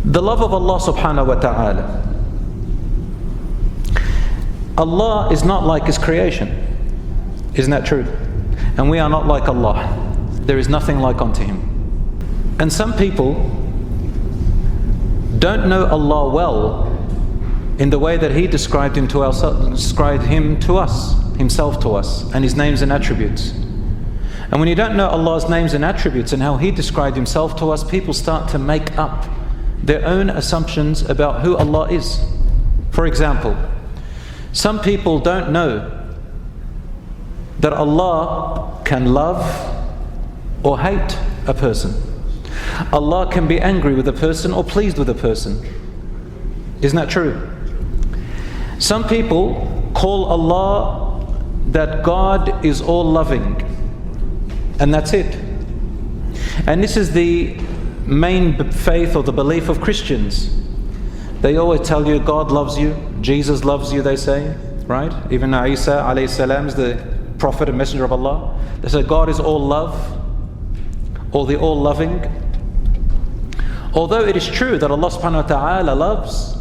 The love of Allah subhanahu wa ta'ala. Allah is not like His creation. Isn't that true? And we are not like Allah. There is nothing like unto Him. And some people don't know Allah well in the way that He described Him to us, Himself to us, and His names and attributes. And when you don't know Allah's names and attributes and how He described Himself to us, people start to make up their own assumptions about who Allah is. For example, some people don't know that Allah can love or hate a person. Allah can be angry with a person or pleased with a person. Isn't that true? Some people call Allah that God is all loving, and that's it. And this is the main faith or the belief of Christians. They always tell you God loves you, Jesus loves you, they say, right? Even Isa alayhi salam is the prophet and messenger of Allah. They say God is all love, or the all loving. Although it is true that Allah subhanahu wa ta'ala loves,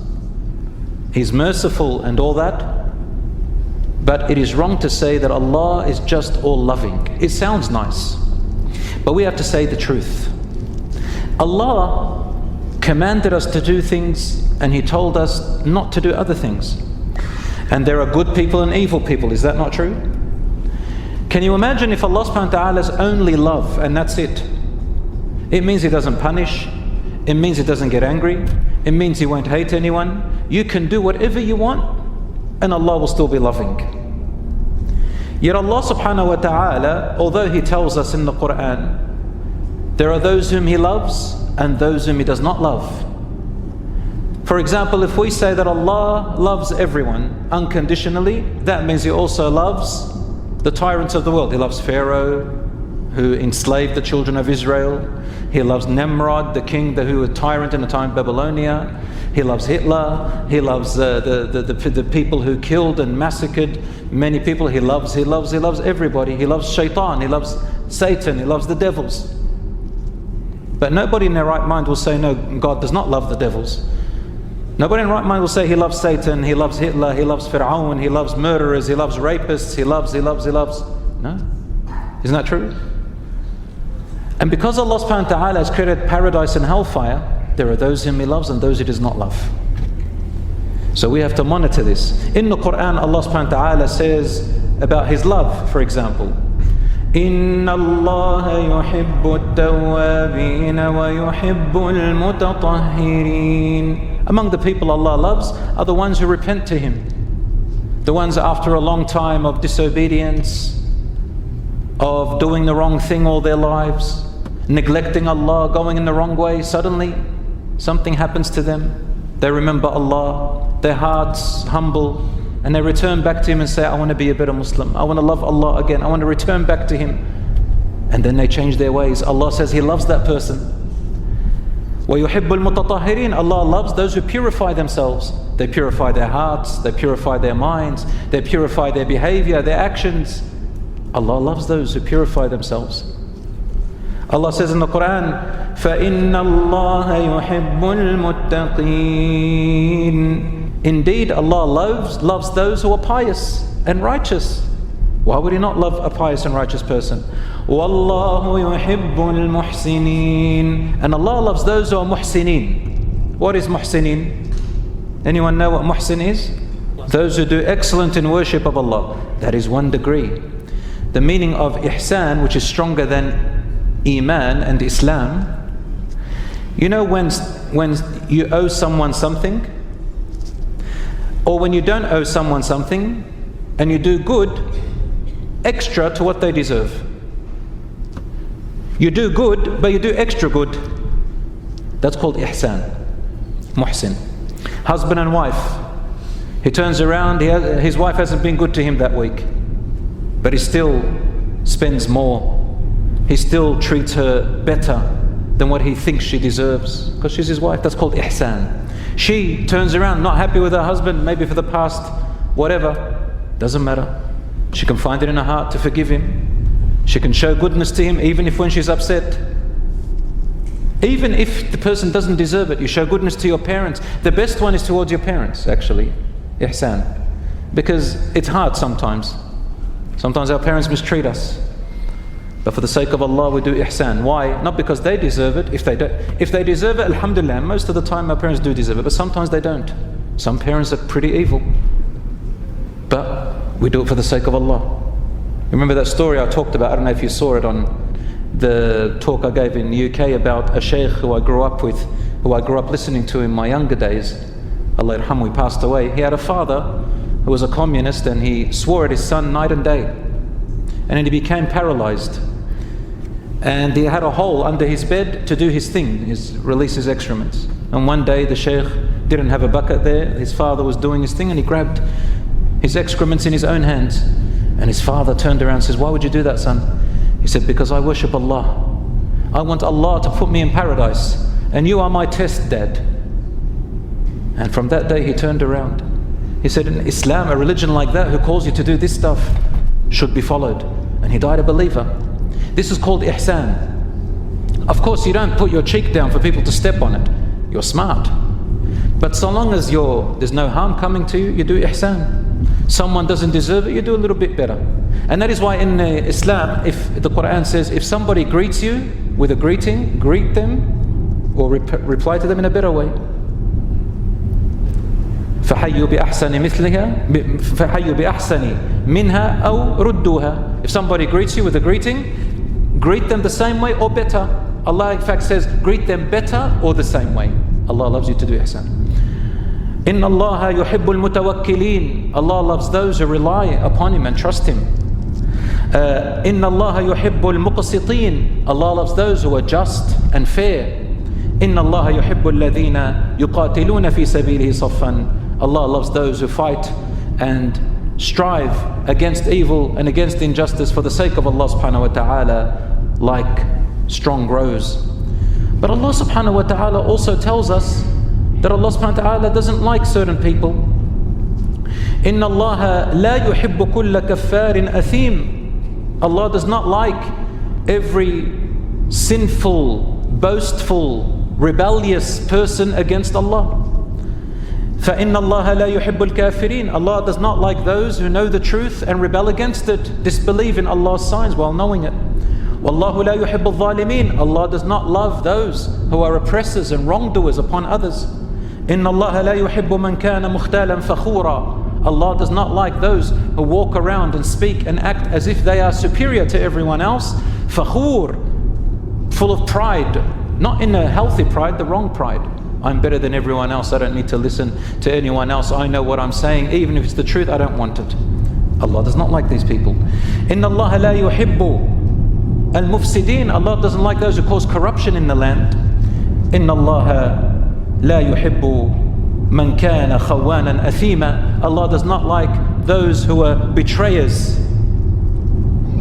He's merciful and all that, but it is wrong to say that Allah is just all loving. It sounds nice, but we have to say the truth. Allah commanded us to do things and He told us not to do other things. And there are good people and evil people, is that not true? Can you imagine if Allah subhanahu wa ta'ala is only love and that's it? It means He doesn't punish, it means He doesn't get angry, it means He won't hate anyone. You can do whatever you want and Allah will still be loving. Yet Allah subhanahu wa ta'ala, although He tells us in the Quran, there are those whom He loves and those whom He does not love. For example, if we say that Allah loves everyone unconditionally, that means He also loves the tyrants of the world. He loves Pharaoh, who enslaved the children of Israel. He loves Nimrod, the king who was a tyrant in the time of Babylonia. He loves Hitler. He loves the people who killed and massacred many people. He loves everybody. He loves Shaitan. He loves Satan. He loves the devils. But nobody in their right mind will say, no, God does not love the devils. Nobody in right mind will say He loves Satan, He loves Hitler, He loves Fir'aun, He loves murderers, He loves rapists, He loves. No. Isn't that true? And because Allah subhanahu wa ta'ala has created paradise and hellfire, there are those whom He loves and those He does not love. So we have to monitor this. In the Quran, Allah subhanahu wa ta'ala says about His love, for example, إِنَّ اللَّهَ يُحِبُّ التَّوَّابِينَ وَيُحِبُّ الْمُتَطَهِّرِينَ. Among the people Allah loves are the ones who repent to Him. The ones after a long time of disobedience, of doing the wrong thing all their lives, neglecting Allah, going in the wrong way, suddenly something happens to them. They remember Allah, their hearts humble, and they return back to Him and say, I want to be a better Muslim. I want to love Allah again. I want to return back to Him. And then they change their ways. Allah says He loves that person. وَيُحِبُّ الْمُتَطَهِّرِينَ. Allah loves those who purify themselves. They purify their hearts, they purify their minds, they purify their behavior, their actions. Allah loves those who purify themselves. Allah says in the Quran, فَإِنَّ اللَّهَ يُحِبُّ الْمُتَّقِينَ. Indeed, Allah loves those who are pious and righteous. Why would He not love a pious and righteous person? وَاللَّهُ يُحِبُّ الْمُحْسِنِينَ. And Allah loves those who are muhsinin. What is muhsinin? Anyone know what muhsin is? Those who do excellent in worship of Allah. That is one degree. The meaning of ihsan, which is stronger than iman and Islam, you know when you owe someone something, or when you don't owe someone something and you do good extra to what they deserve. You do good, but you do extra good. That's called ihsan, muhsin. Husband and wife, he turns around, his wife hasn't been good to him that week, but he still spends more. He still treats her better than what he thinks she deserves, because she's his wife. That's called ihsan. She turns around, not happy with her husband, maybe for the past whatever, doesn't matter. She can find it in her heart to forgive him. She can show goodness to him even if when she's upset. Even if the person doesn't deserve it, you show goodness to your parents. The best one is towards your parents, actually, ihsan. Because it's hard sometimes. Sometimes our parents mistreat us. But for the sake of Allah, we do ihsan. Why? Not because they deserve it. If they deserve it, alhamdulillah, most of the time our parents do deserve it, but sometimes they don't. Some parents are pretty evil. But we do it for the sake of Allah. Remember that story I talked about? I don't know if you saw it on the talk I gave in the UK about a sheikh who I grew up with, who I grew up listening to in my younger days. Allah yarham, he passed away. He had a father who was a communist, and he swore at his son night and day. And then he became paralyzed. And he had a hole under his bed to do his thing, release his excrements. And one day the sheikh didn't have a bucket there. His father was doing his thing, and he grabbed his excrements in his own hands. And his father turned around and says, "Why would you do that, son?" He said, "Because I worship Allah. I want Allah to put me in paradise. And you are my test, Dad." And from that day he turned around. He said, in Islam, a religion like that who calls you to do this stuff should be followed. And he died a believer. This is called ihsan. Of course, you don't put your cheek down for people to step on it. You're smart. But so long as there's no harm coming to you, you do ihsan. Someone doesn't deserve it, you do a little bit better. And that is why in Islam, if the Quran says, if somebody greets you with a greeting, greet them or reply to them in a better way. فَحَيُّوا بِأَحْسَنِ مِنْهَا أَوْ رُدُّوهَا. If somebody greets you with a greeting, greet them the same way or better. Allah in fact says, greet them better or the same way. Allah loves you to do ihsan. إِنَّ اللَّهَ يُحِبُّ الْمُتَوَكِّلِينَ. Allah loves those who rely upon Him and trust Him. إِنَّ اللَّهَ يُحِبُّ الْمُقْسِطِينَ. Allah loves those who are just and fair. إِنَّ اللَّهَ يُحِبُّ الَّذِينَ يُقَاتِلُونَ فِي سَبِيلِهِ صَفًّا. Allah loves those who fight and strive against evil and against injustice for the sake of Allah subhanahu wa ta'ala, like strong rows. But Allah subhanahu wa ta'ala also tells us that Allah subhanahu wa ta'ala doesn't like certain people. إِنَّ اللَّهَ لَا يُحِبُّ كُلَّ كَفَّارٍ أَثِيمٍ. Allah does not like every sinful, boastful, rebellious person against Allah. فَإِنَّ اللَّهَ لَا يُحِبُّ الْكَافِرِينَ. Allah does not like those who know the truth and rebel against it, disbelieve in Allah's signs while knowing it. وَاللَّهُ لَا يُحِبُّ الظَّالِمِينَ. Allah does not love those who are oppressors and wrongdoers upon others. إِنَّ اللَّهَ لَا يُحِبُّ مَنْ كَانَ مُخْتَالًا فَخُورًا. Allah does not like those who walk around and speak and act as if they are superior to everyone else. فَخُور, full of pride. Not in a healthy pride, the wrong pride. I'm better than everyone else, I don't need to listen to anyone else, I know what I'm saying, even if it's the truth, I don't want it. Allah does not like these people. إِنَّ اللَّهَ لَا يُحِبُّ الْمُفْسِدِينَ. Allah doesn't like those who cause corruption in the land. إِنَّ اللَّهَ لَا يُحِبُّ مَنْ كَانَ خَوَّانًا أَثِيمًا. Allah does not like those who are betrayers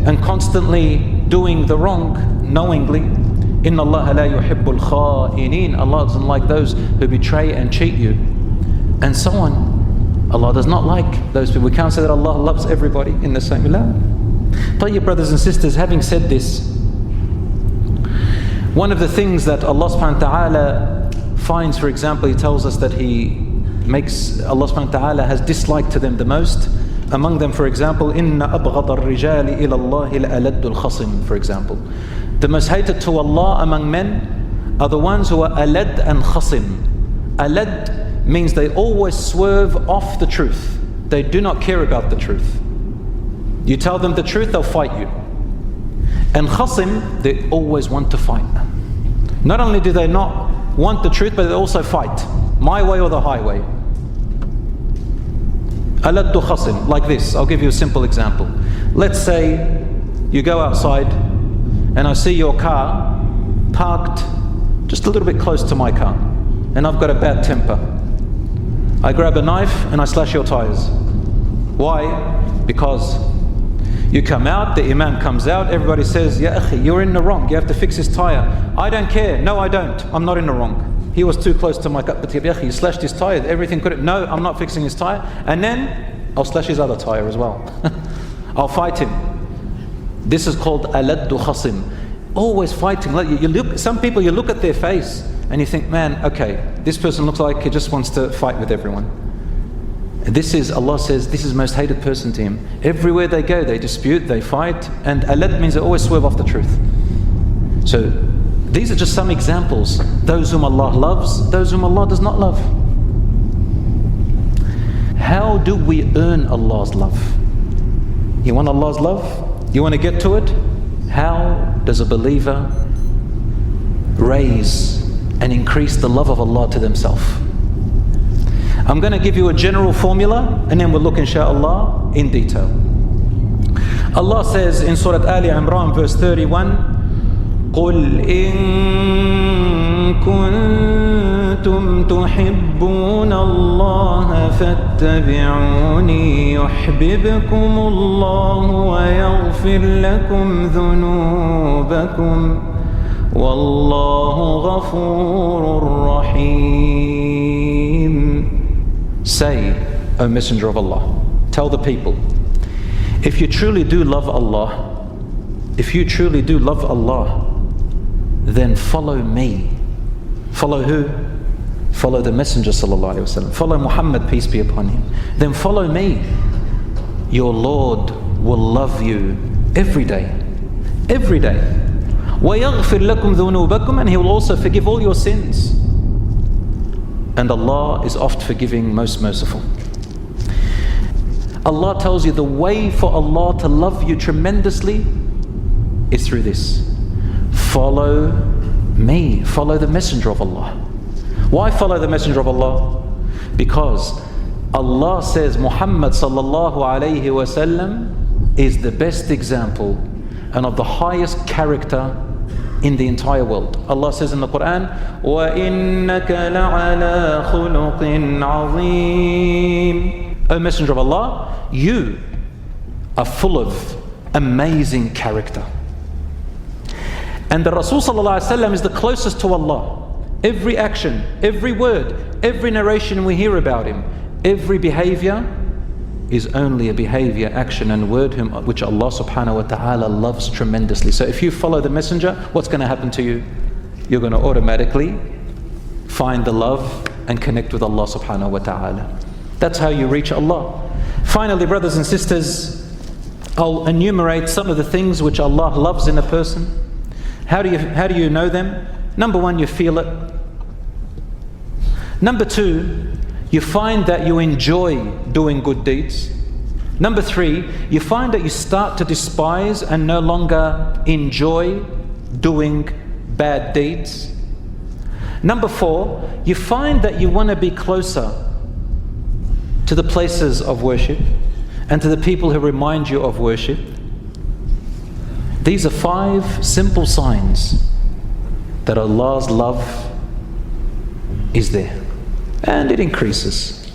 and constantly doing the wrong knowingly. إِنَّ اللَّهَ لَا يُحِبُّ الْخَائِنِينَ. Allah doesn't like those who betray and cheat you, and so on. Allah does not like those people. We can't say that Allah loves everybody in the same way. But you brothers and sisters, having said this, one of the things that Allah subhanahu wa ta'ala finds, for example, He tells us that Allah subhanahu wa ta'ala has dislike to them the most. Among them, for example, إِنَّ أَبْغَضَ الرِّجَالِ إِلَى اللَّهِ الْأَلَدُّ الْخَصِمُ. For example, the most hated to Allah among men are the ones who are alad and khasim. Alad means they always swerve off the truth. They do not care about the truth. You tell them the truth, they'll fight you. And khasim, they always want to fight. Not only do they not want the truth, but they also fight. My way or the highway. Alad to khasim, like this. I'll give you a simple example. Let's say you go outside and I see your car parked just a little bit close to my car, and I've got a bad temper. I grab a knife and I slash your tires. Why? Because you come out, the imam comes out, everybody says, Ya akhi, you're in the wrong, you have to fix his tire. I don't care. No, I don't. I'm not in the wrong. He was too close to my car, but Ya akhi, you slashed his tire, everything could. No, I'm not fixing his tire. And then I'll slash his other tire as well. I'll fight him. This is called aladdu khasim. always fighting. Like you look, some people, you look at their face and you think, man, okay, this person looks like he just wants to fight with everyone. This is, Allah says, this is the most hated person to Him. Everywhere they go, they dispute, they fight, and alad means they always swerve off the truth. So these are just some examples. Those whom Allah loves, those whom Allah does not love. How do we earn Allah's love? You want Allah's love? You want to get to it? How does a believer raise and increase the love of Allah to themselves? I'm going to give you a general formula and then we'll look inshaAllah in detail. Allah says in Surah Ali Imran verse 31, قُلْ إِن كُنتُمْ تُحِبُّونَ اللَّهَ فَاتَّبِعُونِي يُحْبِبْكُمُ اللَّهُ وَيَغْفِرْ لَكُمْ ذُنُوبَكُمْ وَاللَّهُ غَفُورٌ رَحِيمٌ. Say, O Messenger of Allah, tell the people, if you truly do love Allah, if you truly do love Allah, then follow me. Follow who? Follow the Messenger sallallahu alaihi wasallam. Follow Muhammad, peace be upon him. Then follow me. Your Lord will love you every day. Every day. وَيَغْفِرْ لَكُمْ ذُنُوبَكُمْ, and He will also forgive all your sins. And Allah is oft forgiving, most merciful. Allah tells you the way for Allah to love you tremendously is through this. Follow me, follow the Messenger of Allah. Why follow the Messenger of Allah? Because Allah says Muhammad sallallahu alayhi wasallam is the best example and of the highest character in the entire world. Allah says in the Quran, وَإِنَّكَ لَعَلَى خُلُقٍ عَظِيمٍ. O Messenger of Allah, you are full of amazing character. And the Rasul sallallahu alaihi wasallam is the closest to Allah. Every action, every word, every narration we hear about him, every behavior is only a behavior, action and word which Allah subhanahu wa ta'ala loves tremendously. So if you follow the Messenger, what's going to happen to you? You're going to automatically find the love and connect with Allah subhanahu wa ta'ala. That's how you reach Allah. Finally, brothers and sisters, I'll enumerate some of the things which Allah loves in a person. How do you know them? Number one, you feel it. Number two, you find that you enjoy doing good deeds. Number three, you find that you start to despise and no longer enjoy doing bad deeds. Number four, you find that you want to be closer to the places of worship and to the people who remind you of worship. These are 5 simple signs that Allah's love is there, and it increases.